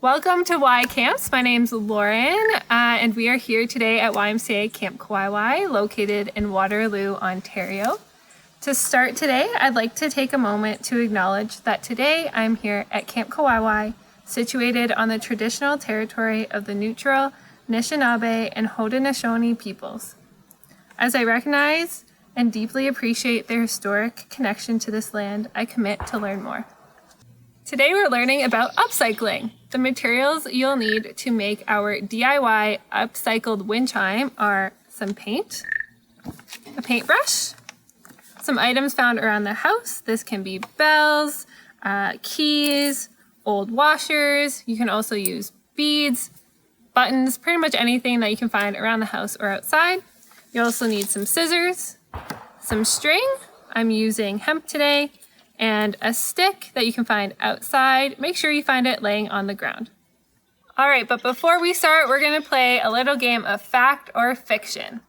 Welcome to YCamps. My name's Lauren, and we are here today at YMCA Camp Kawaii, located in Waterloo, Ontario. To start today, I'd like to take a moment to acknowledge that today I'm here at Camp Kawaii, situated on the traditional territory of the Neutral, Anishinaabe, and Haudenosaunee peoples. As I recognize and deeply appreciate their historic connection to this land, I commit to learn more. Today we're learning about upcycling. The materials you'll need to make our DIY upcycled wind chime are some paint, a paintbrush, some items found around the house. This can be bells, keys, old washers. You can also use beads, buttons, pretty much anything that you can find around the house or outside. You also need some scissors, some string. I'm using hemp today, and a stick that you can find outside. Make sure you find it laying on the ground. All right, but before we start, we're gonna play a little game of fact or fiction.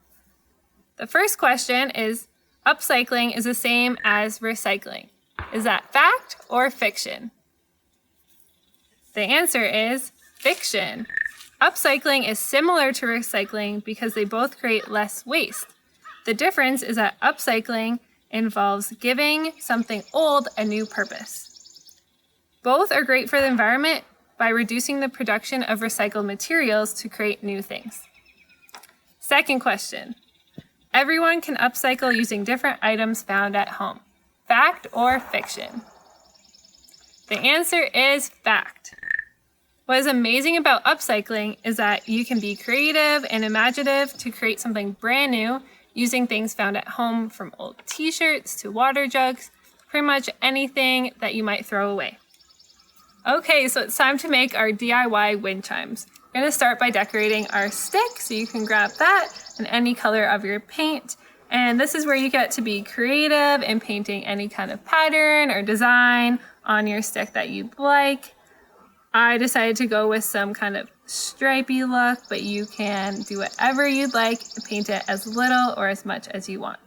The first question is, upcycling is the same as recycling. Is that fact or fiction? The answer is fiction. Upcycling is similar to recycling because they both create less waste. The difference is that upcycling involves giving something old a new purpose. Both are great for the environment by reducing the production of recycled materials to create new things. Second question. Everyone can upcycle using different items found at home. Fact or fiction? The answer is fact. What is amazing about upcycling is that you can be creative and imaginative to create something brand new using things found at home, from old t-shirts to water jugs, pretty much anything that you might throw away. Okay, so it's time to make our DIY wind chimes. We're gonna start by decorating our stick, so you can grab that and any color of your paint. And this is where you get to be creative in painting any kind of pattern or design on your stick that you like. I decided to go with some kind of stripey look, but you can do whatever you'd like and paint it as little or as much as you want.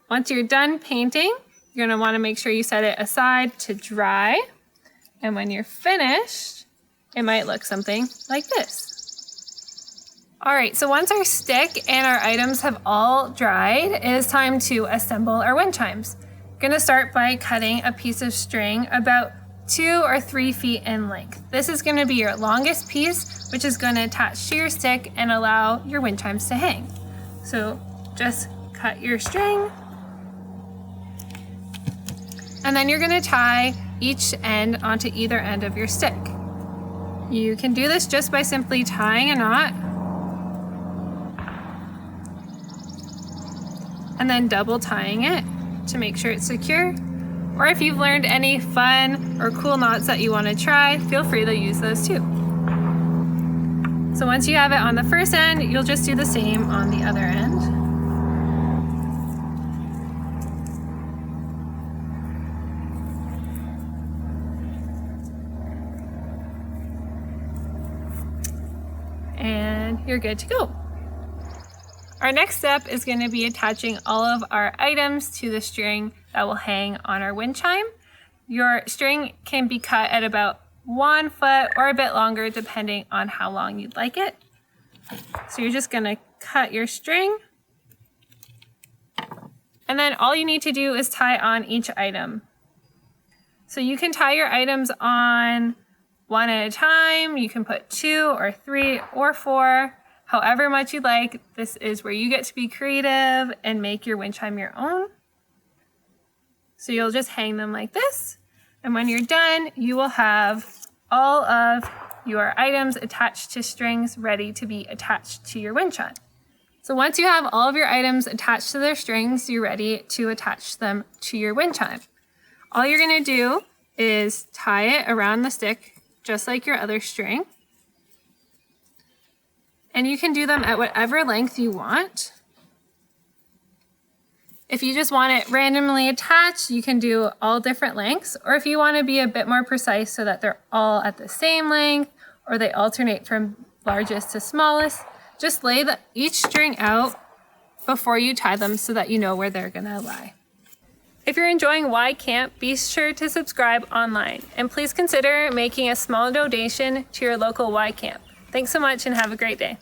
Once you're done painting, you're gonna wanna make sure you set it aside to dry. And when you're finished, it might look something like this. All right, so once our stick and our items have all dried, it is time to assemble our wind chimes. I'm gonna start by cutting a piece of string about 2 or 3 feet in length. This is going to be your longest piece, which is going to attach to your stick and allow your wind chimes to hang. So just cut your string, and then you're going to tie each end onto either end of your stick. You can do this just by simply tying a knot and then double tying it to make sure it's secure. Or if you've learned any fun or cool knots that you want to try, feel free to use those too. So once you have it on the first end, you'll just do the same on the other end. And you're good to go. Our next step is going to be attaching all of our items to the string that will hang on our wind chime. Your string can be cut at about 1 foot or a bit longer depending on how long you'd like it. So you're just going to cut your string, and then all you need to do is tie on each item. So you can tie your items on 1 at a time. You can put 2 or 3 or 4. However much you like. This is where you get to be creative and make your wind chime your own. So you'll just hang them like this. And when you're done, you will have all of your items attached to strings ready to be attached to your wind chime. So once you have all of your items attached to their strings, you're ready to attach them to your wind chime. All you're gonna do is tie it around the stick, just like your other string. And you can do them at whatever length you want. If you just want it randomly attached, you can do all different lengths. Or if you want to be a bit more precise so that they're all at the same length, or they alternate from largest to smallest, just lay each string out before you tie them so that you know where they're gonna lie. If you're enjoying YCamp, be sure to subscribe online, and please consider making a small donation to your local YCamp. Thanks so much and have a great day.